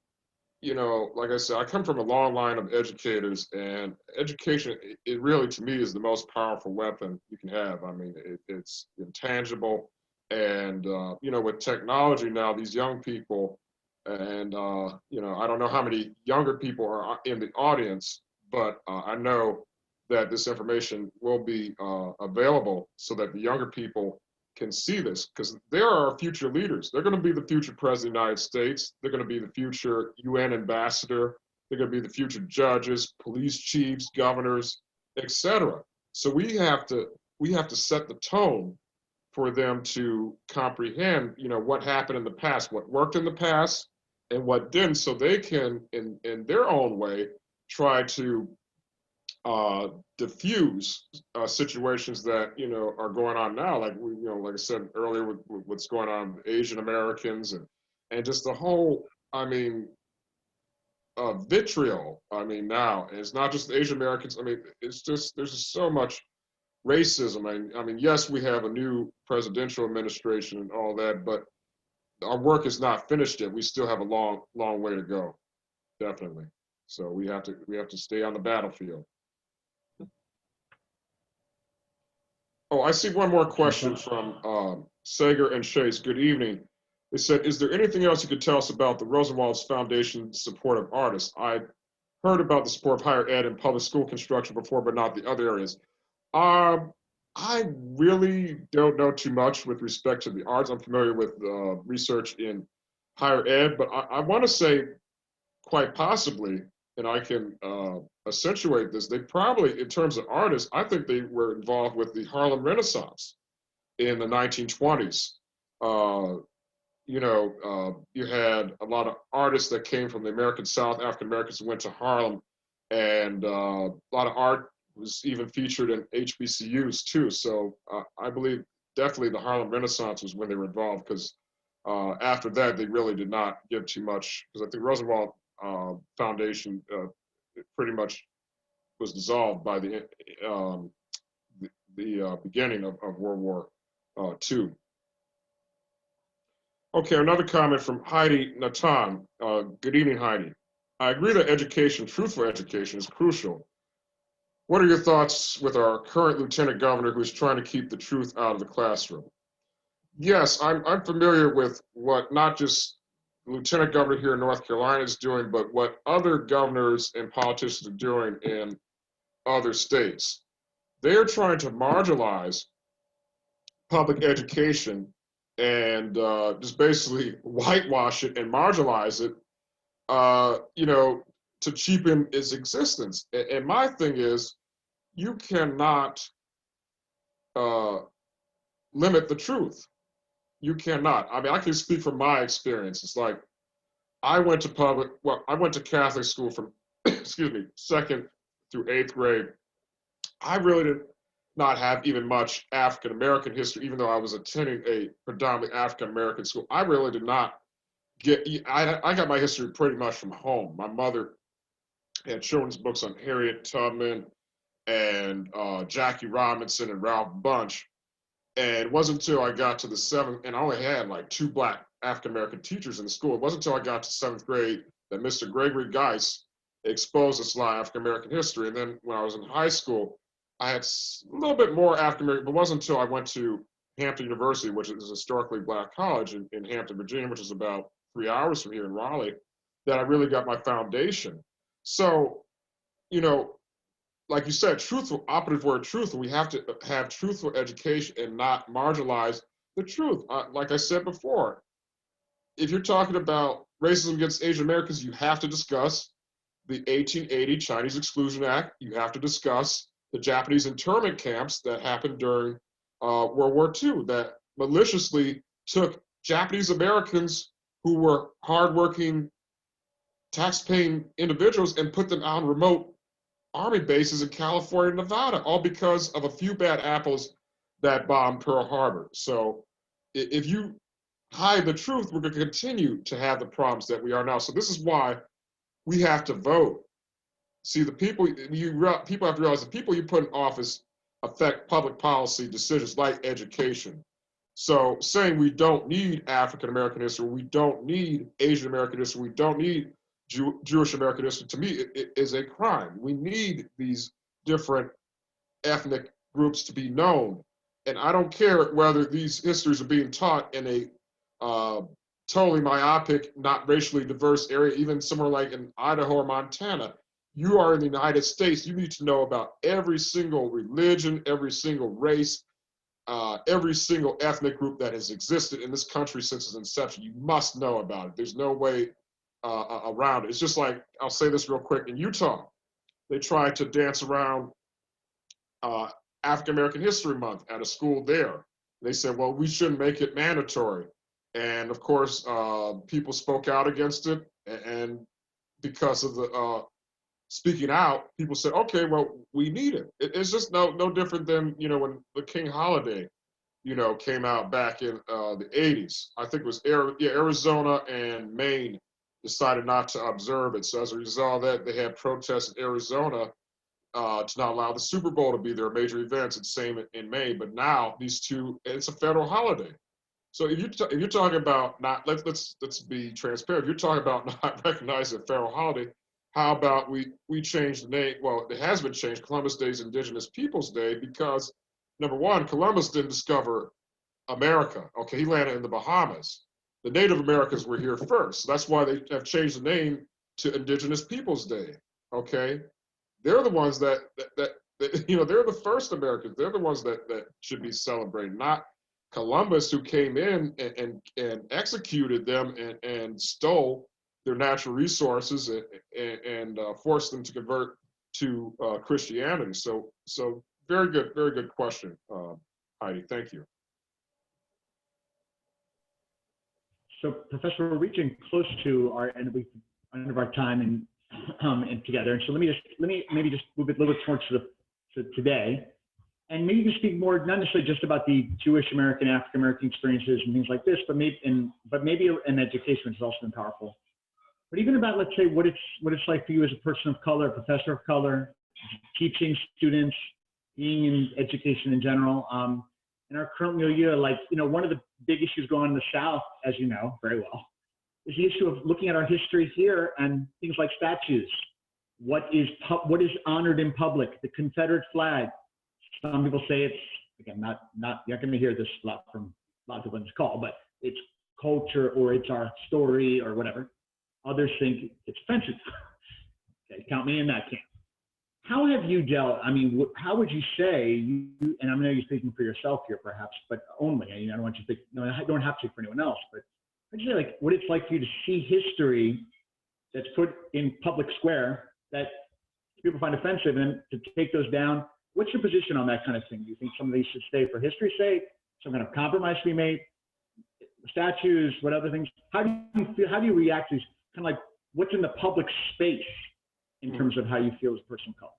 like I said, I come from a long line of educators, and education, it really, to me, is the most powerful weapon you can have. I mean, it's intangible. And, with technology now, these young people, and, I don't know how many younger people are in the audience, but I know that this information will be available so that the younger people can see this, because they are our future leaders. They're going to be the future president of the United States. They're going to be the future UN ambassador. They're going to be the future judges, police chiefs, governors, etc. So we have to set the tone for them to comprehend, what happened in the past, what worked in the past, and what didn't, so they can, in their own way, try to diffuse situations that are going on now, like like I said earlier, with what's going on with Asian Americans, and just the whole, vitriol. Now, and it's not just Asian Americans. It's just, there's just so much racism. Yes, we have a new presidential administration and all that, but our work is not finished yet. We still have a long way to go, definitely. So we have to stay on the battlefield. Oh, I see one more question from Sager and Chase. Good evening. They said, is there anything else you could tell us about the Rosenwald Foundation's support of artists? I heard about the support of higher ed and public school construction before, but not the other areas. I really don't know too much with respect to the arts. I'm familiar with research in higher ed, but I want to say quite possibly, and I can accentuate this, they probably, in terms of artists, I think they were involved with the Harlem Renaissance in the 1920s. You had a lot of artists that came from the American South, African Americans, who went to Harlem, and a lot of art was even featured in HBCUs too. So I believe definitely the Harlem Renaissance was when they were involved, because after that, they really did not give too much, because I think Rosenwald Foundation pretty much was dissolved by the beginning of World War II. Okay, another comment from Heidi Natan. Good evening, Heidi. I agree that education, truthful education, is crucial. What are your thoughts with our current lieutenant governor, who's trying to keep the truth out of the classroom? Yes, I'm familiar with what not just the lieutenant governor here in North Carolina is doing, but what other governors and politicians are doing in other states. They're trying to marginalize public education and just basically whitewash it and marginalize it, to cheapen its existence. And my thing is, you cannot limit the truth. You cannot. I can speak from my experience. It's like, I went to Catholic school from, excuse me, 2nd through 8th grade. I really did not have even much African American history, even though I was attending a predominantly African American school. I really did not I got my history pretty much from home. My mother had children's books on Harriet Tubman and Jackie Robinson and Ralph Bunche. And it wasn't until I got to the 7th, and I only had like 2 Black African-American teachers in the school. It wasn't until I got to 7th grade that Mr. Gregory Geis exposed us to a lot of African-American history. And then when I was in high school, I had a little bit more African-American, but it wasn't until I went to Hampton University, which is a historically Black college in Hampton, Virginia, which is about 3 hours from here in Raleigh, that I really got my foundation. So, like you said, truthful, operative word truthful, we have to have truthful education and not marginalize the truth. Like I said before, if you're talking about racism against Asian Americans, you have to discuss the 1880 Chinese Exclusion Act. You have to discuss the Japanese internment camps that happened during World War II, that maliciously took Japanese Americans who were hardworking, tax-paying individuals and put them on remote army bases in California and Nevada, all because of a few bad apples that bombed Pearl Harbor. So if you hide the truth, we're going to continue to have the problems that we are now. So this is why we have to vote. See, the people people have to realize the people you put in office affect public policy decisions like education. So saying we don't need African American history, we don't need Asian American history, we don't need Jewish American history, to me, it is a crime. We need these different ethnic groups to be known. And I don't care whether these histories are being taught in a totally myopic, not racially diverse area, even somewhere like in Idaho or Montana. You are in the United States, you need to know about every single religion, every single race, every single ethnic group that has existed in this country since its inception. You must know about it. There's no way around it. It's just like, I'll say this real quick, in Utah, they tried to dance around African American History Month at a school there. They said, well, we shouldn't make it mandatory. And of course, people spoke out against it. And because of the speaking out, people said, okay, well, we need it. It's just no different than, when the King holiday, came out back in the 80s. I think it was Arizona and Maine decided not to observe it. So as a result of that, they had protests in Arizona to not allow the Super Bowl to be their major events. It's the same in Maine, but now these two, it's a federal holiday. So if you're talking about not, let's be transparent. If you're talking about not recognizing a federal holiday, how about we change the name? Well, it has been changed. Columbus Day is Indigenous Peoples Day because, number one, Columbus didn't discover America. Okay, he landed in the Bahamas. The Native Americans were here first. So that's why they have changed the name to Indigenous Peoples Day. Okay, they're the ones that they're the first Americans. They're the ones that should be celebrated, not Columbus, who came in and executed them and stole their natural resources and forced them to convert to Christianity. So very good question, Heidi. Thank you. So, Professor, we're reaching close to our end of our time and together. And so let me maybe just move it a little bit towards to today, and maybe you can speak more, not necessarily just about the Jewish American, African American experiences and things like this, but maybe in education, which has also been powerful. But even about, let's say, what it's like for you as a person of color, a professor of color, teaching students, being in education in general. In our current milieu, one of the big issues going on in the South, as you know very well, is the issue of looking at our history here and things like statues. What is honored in public? The Confederate flag. Some people say it's, again, not you're not going to hear this a lot from a lot of people in this call, but it's culture or it's our story or whatever. Others think it's offensive. Okay, count me in that camp. How have you dealt? I mean, how would you say and I know you're speaking for yourself here, perhaps, but only. I don't want you to think. I don't have to speak for anyone else. But I'd say, what it's like for you to see history that's put in public square that people find offensive, and to take those down. What's your position on that kind of thing? Do you think some of these should stay for history's sake? Some kind of compromise should be made? Statues, what other things? How do you feel? How do you react to these, kind of like what's in the public space in terms of how you feel as a person of color?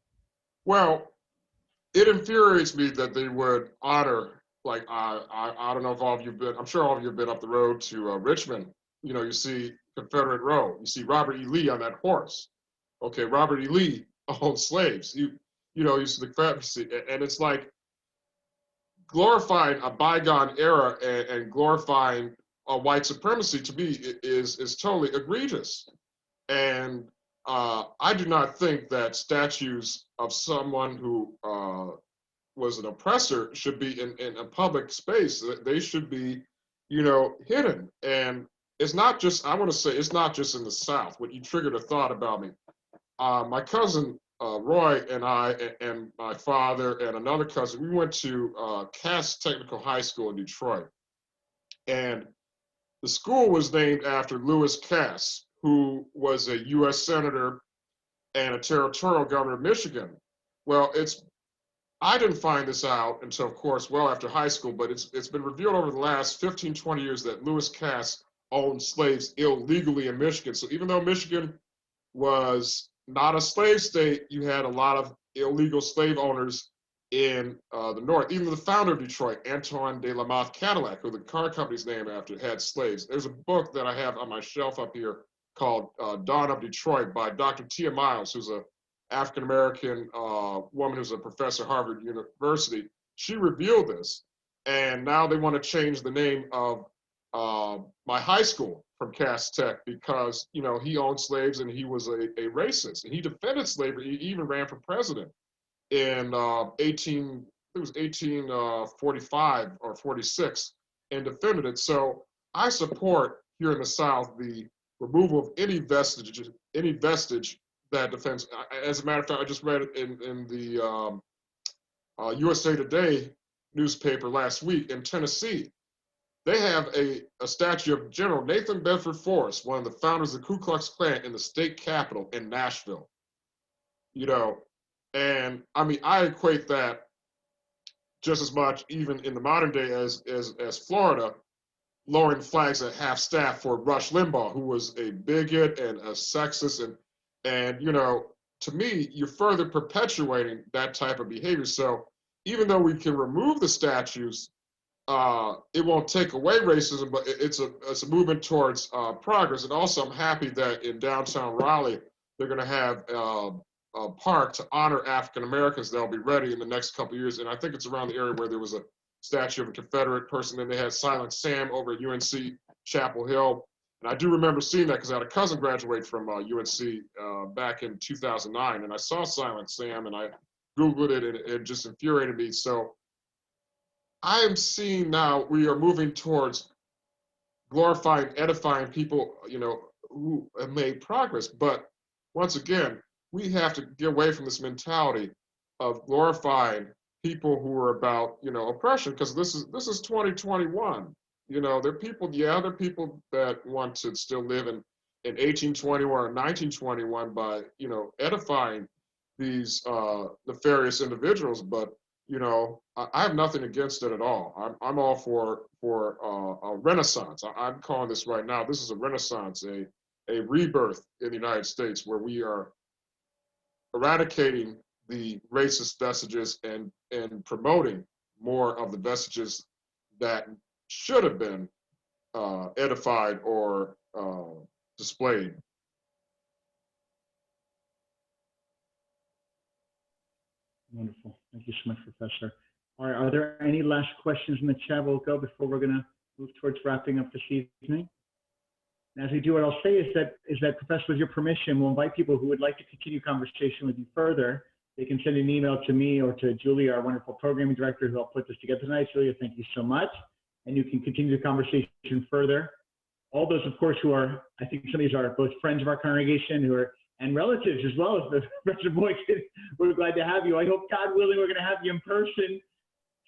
Well, it infuriates me that they would honor, I don't know if all of you've been, I'm sure all of you have been up the road to Richmond. You see Confederate Row. You see Robert E. Lee on that horse. Okay, Robert E. Lee owned slaves. You see the Confederacy, and it's like glorifying a bygone era and glorifying white supremacy, to me, is totally egregious. And I do not think that statues of someone who was an oppressor should be in a public space. They should be, hidden. And it's not just, I want to say, it's not just in the South. What you triggered a thought about me. My cousin Roy and I and my father and another cousin, we went to Cass Technical High School in Detroit. And the school was named after Lewis Cass, who was a U.S. Senator and a territorial governor of Michigan. Well, I didn't find this out until, of course, well after high school, but it's been revealed over the last 15, 20 years that Lewis Cass owned slaves illegally in Michigan. So even though Michigan was not a slave state, you had a lot of illegal slave owners in the North. Even the founder of Detroit, Antoine de la Motte Cadillac, who the car company's named after, had slaves. There's a book that I have on my shelf up here called Dawn of Detroit by Dr. Tia Miles, who's a African-American woman who's a professor at Harvard University. She revealed this, and now they want to change the name of my high school from Cass Tech because, you know, he owned slaves and he was a racist, and he defended slavery. He even ran for president in 1845 or 46 and defended it. So I support here in the South the removal of any vestige that defends. As a matter of fact, I just read it in the USA Today newspaper last week in Tennessee. They have a statue of General Nathan Bedford Forrest, one of the founders of the Ku Klux Klan, in the state capitol in Nashville. You know, and I mean, I equate that just as much, even in the modern day, as Florida lowering flags at half-staff for Rush Limbaugh, who was a bigot and a sexist, and you know, to me, you're further perpetuating that type of behavior. So even though we can remove the statues, it won't take away racism, but it's a movement towards progress. And also, I'm happy that in downtown Raleigh, they're going to have a park to honor African Americans that'll be ready in the next couple of years. And I think it's around the area where there was a statue of a Confederate person, and they had Silent Sam over at UNC Chapel Hill. And I do remember seeing that because I had a cousin graduate from UNC back in 2009, and I saw Silent Sam, and I Googled it, and it just infuriated me. So I am seeing now we are moving towards glorifying, edifying people, you know, who have made progress. But once again, we have to get away from this mentality of glorifying people who are about, you know, oppression, because this is 2021. You know, there are people that want to still live in 1821 or 1921 by, you know, edifying these nefarious individuals. But, you know, I have nothing against it at all. I'm all for a renaissance. I'm calling this right now. This is a renaissance, a rebirth in the United States, where we are eradicating the racist vestiges and promoting more of the vestiges that should have been edified or displayed. Wonderful. Thank you so much, Professor. All right, are there any last questions in the chat? We'll go before we're going to move towards wrapping up this evening. And as we do, what I'll say is that, Professor, with your permission, we'll invite people who would like to continue conversation with you further. They can send an email to me or to Julia, our wonderful programming director, who helped put this together tonight. Julia, thank you so much. And you can continue the conversation further. All those, of course, who are, I think some of these are both friends of our congregation and relatives as well as Professor Boykin. We're glad to have you. I hope, God willing, we're going to have you in person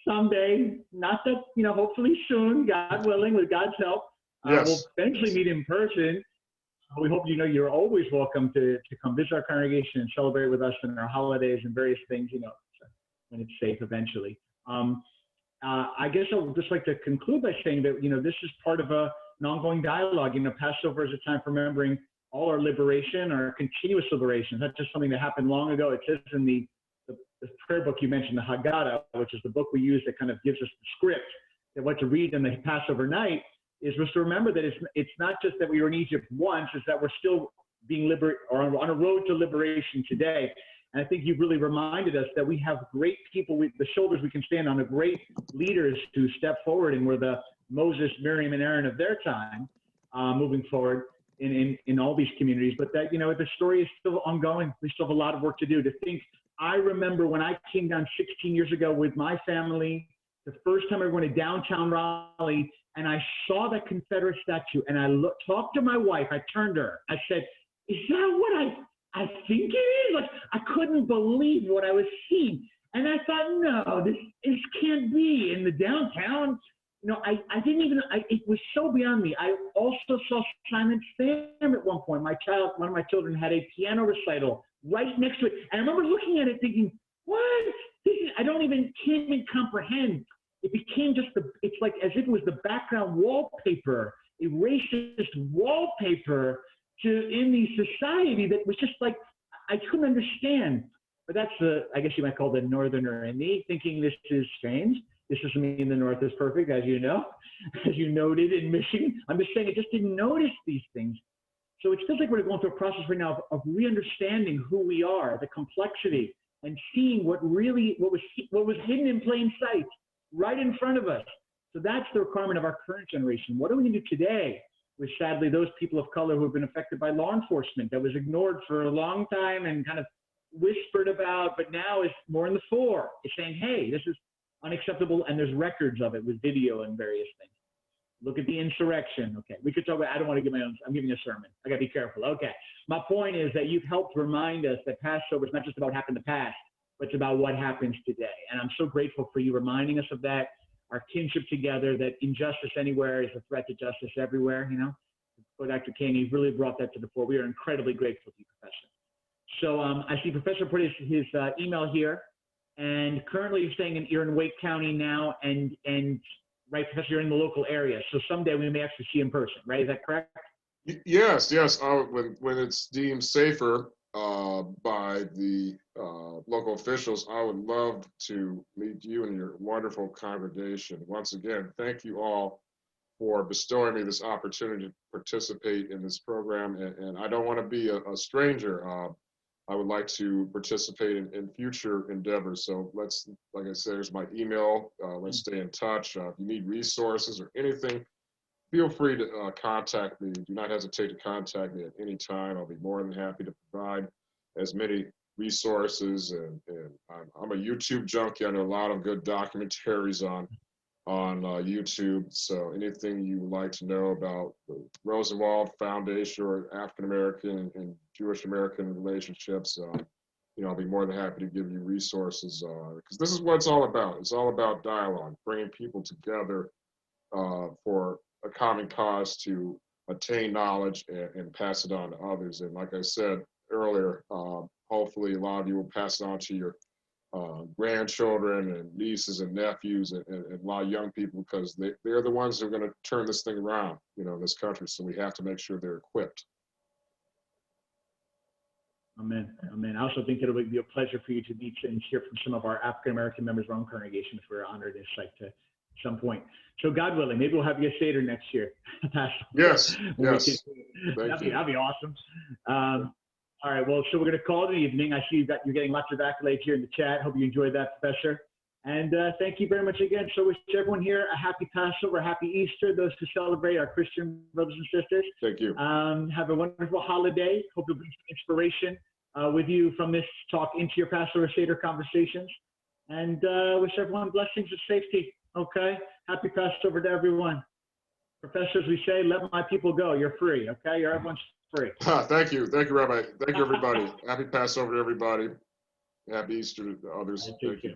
someday. Not that, you know, hopefully soon, God willing, with God's help. Yes. We'll eventually meet in person. We hope you know you're always welcome to come visit our congregation and celebrate with us in our holidays and various things, you know, when it's safe eventually. I guess I would just like to conclude by saying that, you know, this is part of an ongoing dialogue. You know, Passover is a time for remembering all our liberation, our continuous liberation. That's just something that happened long ago. It says in the prayer book you mentioned, the Haggadah, which is the book we use that kind of gives us the script that what to read in the Passover night, is just to remember that it's not just that we were in Egypt once, it's that we're still being or on a road to liberation today. And I think you've really reminded us that we have great people with the shoulders we can stand on, the great leaders to step forward, and we're the Moses, Miriam, and Aaron of their time, moving forward in all these communities. But that, you know, the story is still ongoing. We still have a lot of work to do. To think, I remember when I came down 16 years ago with my family, the first time I went to downtown Raleigh, and I saw that Confederate statue, and I talked to my wife. I turned to her. I said, "Is that what I think it is?" Like, I couldn't believe what I was seeing. And I thought, no, this can't be in the downtown. You know, I didn't even, it was so beyond me. I also saw Simon Sam at one point. One of my children had a piano recital right next to it. And I remember looking at it thinking, what? Can't even comprehend. It became just it's like as if it was the background wallpaper, a racist wallpaper in the society that was just like, I couldn't understand. But that's I guess you might call the northerner in me, thinking this is strange. This doesn't mean the North is perfect, as you know, as you noted in Michigan. I'm just saying I just didn't notice these things. So it feels like we're going through a process right now of re-understanding who we are, the complexity, and seeing what was hidden in plain sight right in front of us. So that's the requirement of our current generation. What do we do today with, sadly, those people of color who have been affected by law enforcement that was ignored for a long time and kind of whispered about, but now is more in the fore? It's saying, hey, this is unacceptable, and there's records of it with video and various things. Look at the insurrection. Okay, we could talk about, I don't want to give my own, I'm giving a sermon. I got to be careful. Okay, my point is that you've helped remind us that Passover is not just about what happened in the past, but it's about what happens today. And I'm so grateful for you reminding us of that, our kinship together, that injustice anywhere is a threat to justice everywhere, you know. So Dr. King, you've really brought that to the fore. We are incredibly grateful to you, Professor. So I see Professor put his email here, and currently you're saying you're in Wake County now, and right, Professor, you're in the local area. So someday we may actually see in person, right? Is that correct? Yes. When it's deemed safer by the local officials, I would love to meet you and your wonderful congregation. Once again, thank you all for bestowing me this opportunity to participate in this program. And I don't want to be a stranger. I would like to participate in future endeavors. So let's, like I said, there's my email. Let's stay in touch. If you need resources or anything, feel free to contact me. Do not hesitate to contact me at any time. I'll be more than happy to provide as many resources. And I'm a YouTube junkie. I know a lot of good documentaries on YouTube. So anything you would like to know about the Rosenwald Foundation or African American and Jewish American relationships, I'll be more than happy to give you resources, because this is what it's all about. It's all about dialogue, bringing people together for a common cause to attain knowledge and pass it on to others. And like I said earlier, hopefully a lot of you will pass it on to your grandchildren and nieces and nephews and a lot of young people, because they're the ones who are going to turn this thing around, in this country. So we have to make sure they're equipped. Amen. Amen. I also think it'll be a pleasure for you to meet and hear from some of our African American members of our own congregation if we're honored as like to some point. So God willing, maybe we'll have you a Seder next year. Yes. Yes. That'd be awesome. All right. Well, so we're going to call it an evening. I see you're getting lots of accolades here in the chat. Hope you enjoyed that, Professor. And thank you very much again. So wish everyone here a happy Passover, a happy Easter, those who celebrate, our Christian brothers and sisters. Thank you. Have a wonderful holiday. Hope you'll bring some inspiration with you from this talk into your Passover Seder conversations. And wish everyone blessings and safety. Okay? Happy Passover to everyone. Professors, we say, let my people go. You're free. Okay? Everyone's free. Thank you. Thank you, Rabbi. Thank you, everybody. Happy Passover to everybody. Happy Easter to others. Thank you.